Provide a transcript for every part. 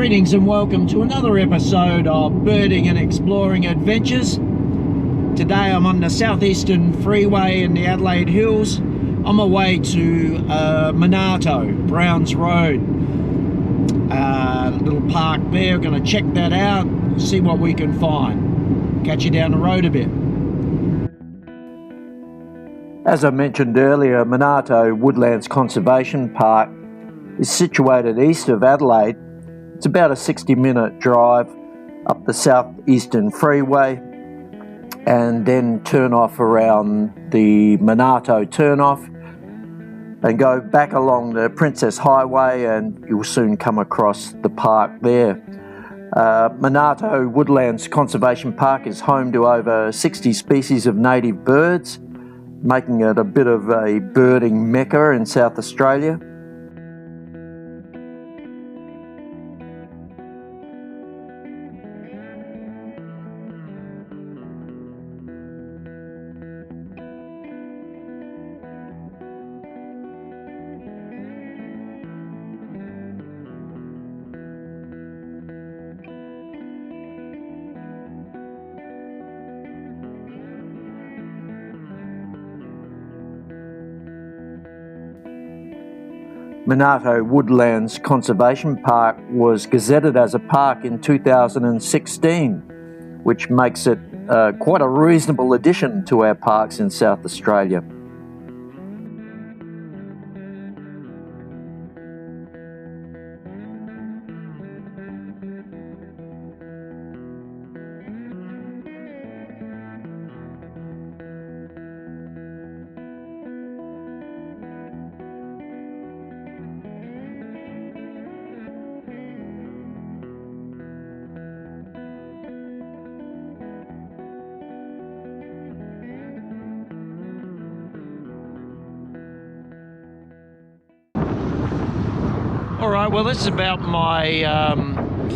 Greetings and welcome to another episode of Birding and Exploring Adventures. Today I'm on the southeastern freeway in the Adelaide Hills on my way to Monarto, Browns Road. Little park there, going to check that out, see what we can find. Catch you down the road a bit. As I mentioned earlier, Monarto Woodlands Conservation Park is situated east of Adelaide. It's about a 60-minute drive up the southeastern freeway and then turn off around the Monarto turnoff and go back along the Princess Highway, and you'll soon come across the park there. Monarto Woodlands Conservation Park is home to over 60 species of native birds, making it a bit of a birding mecca in South Australia. Monarto Woodlands Conservation Park was gazetted as a park in 2016, which makes it quite a reasonable addition to our parks in South Australia. Alright, well, this is about my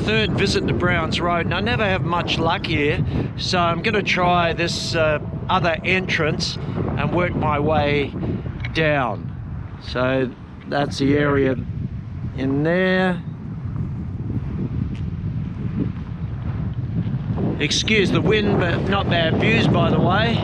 third visit to Browns Road, and I never have much luck here, so I'm going to try this other entrance and work my way down. So that's the area in there. Excuse the wind, but not bad views, by the way.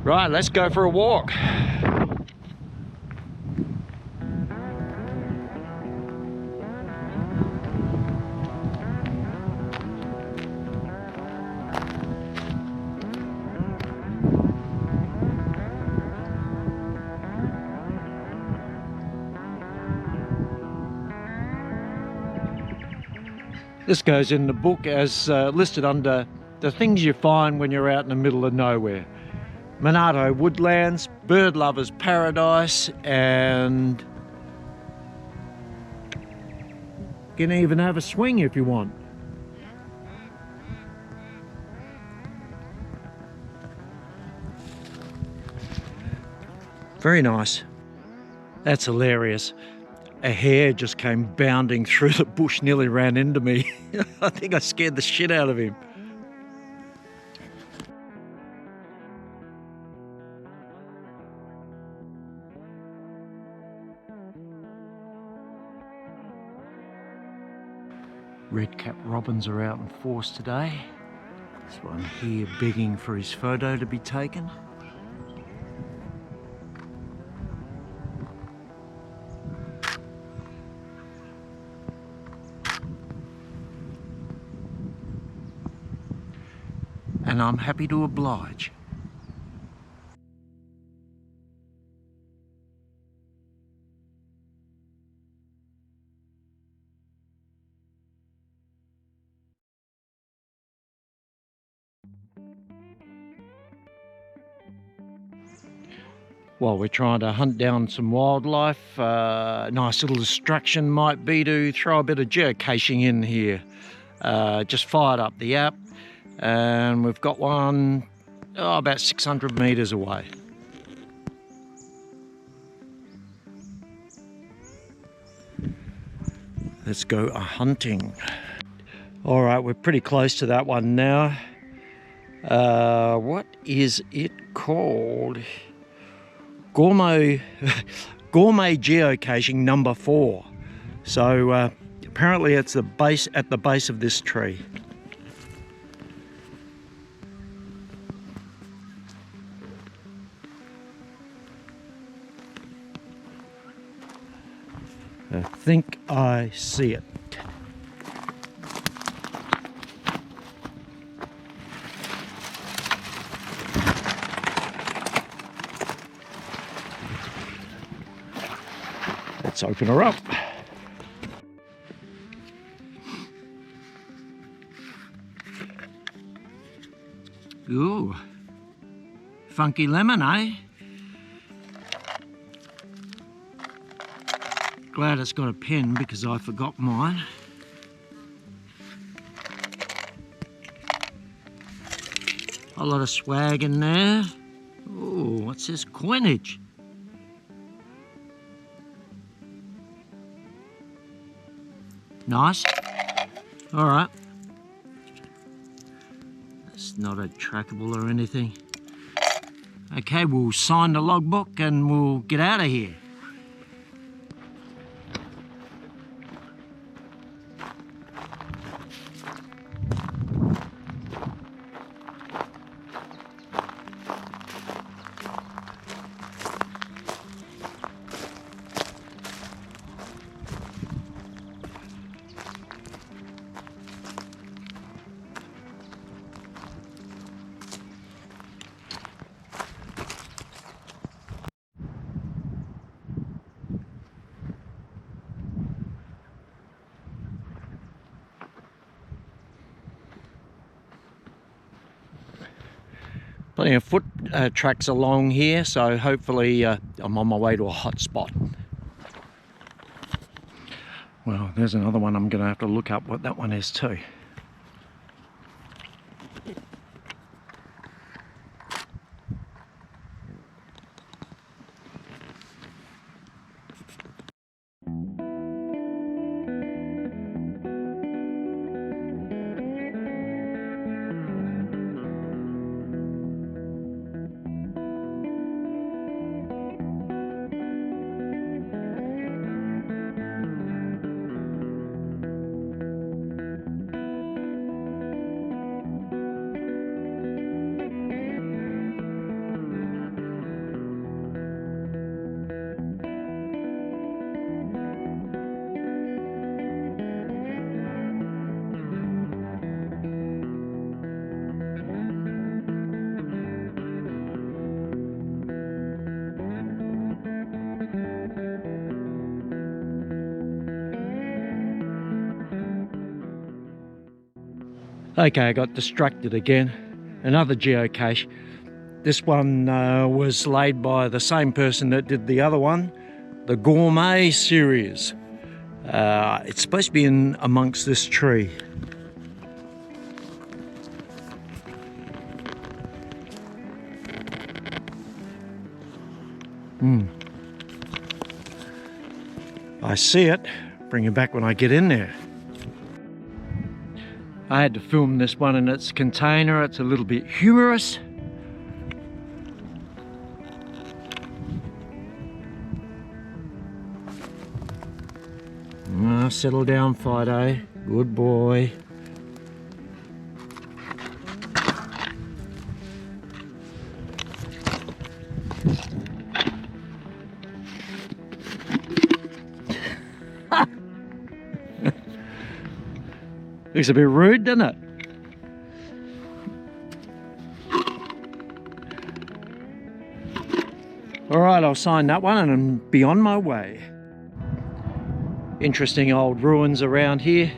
Right, let's go for a walk. This goes in the book as listed under the things you find when you're out in the middle of nowhere. Monarto Woodlands, bird lovers paradise, and you can even have a swing if you want. Very nice. That's hilarious. A hare just came bounding through the bush, nearly ran into me. I think I scared the shit out of him. Red-capped robins are out in force today. This one here begging for his photo to be taken. And I'm happy to oblige. While we're trying to hunt down some wildlife, a nice little distraction might be to throw a bit of geocaching in here. Just fired up the app and we've got one about 600 meters away. Let's go a-hunting. All right, we're pretty close to that one now. What is it called? Gourmet Geocaching number 4. So apparently it's at the base of this tree. I think I see it. Let's open her up. Ooh, funky lemon, eh? Glad it's got a pen because I forgot mine. A lot of swag in there. Ooh, what's this? Coinage. Nice. All right. It's not a trackable or anything. Okay, we'll sign the logbook and we'll get out of here. Plenty of foot tracks along here, so hopefully I'm on my way to a hot spot. Well, there's another one. I'm going to have to look up what that one is too. Okay, I got distracted again. Another geocache. This one was laid by the same person that did the other one, the Gourmet series. It's supposed to be in amongst this tree. I see it. Bring it back when I get in there. I had to film this one in its container. It's a little bit humorous. Settle down, Fido. Good boy. Looks a bit rude, doesn't it? All right, I'll sign that one and be on my way. Interesting old ruins around here.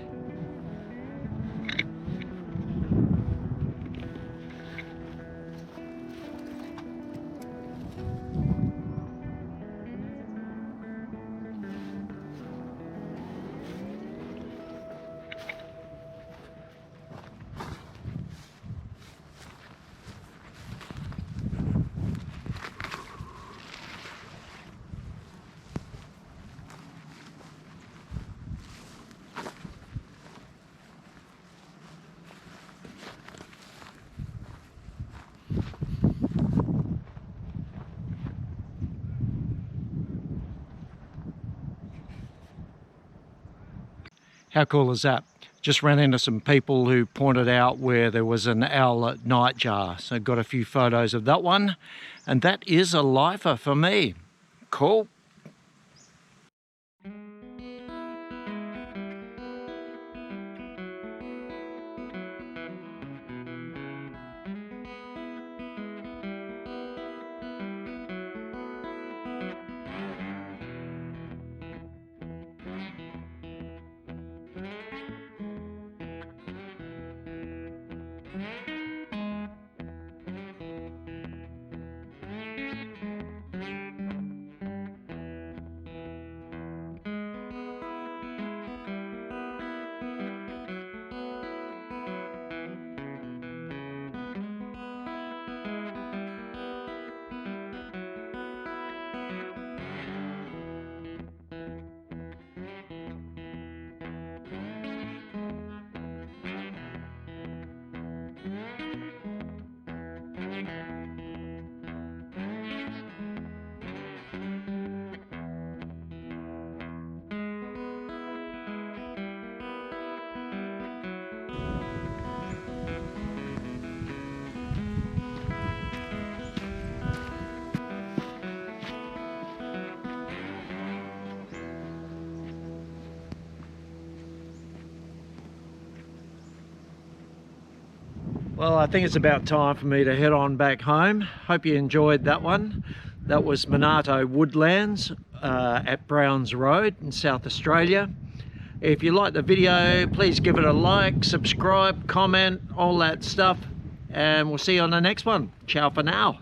How cool is that? Just ran into some people who pointed out where there was an owlet nightjar. So got a few photos of that one. And that is a lifer for me. Cool. Well, I think it's about time for me to head on back home. Hope you enjoyed that one. That was Monarto Woodlands at Browns Road in South Australia. If you like the video, please give it a like, subscribe, comment, all that stuff. And we'll see you on the next one. Ciao for now.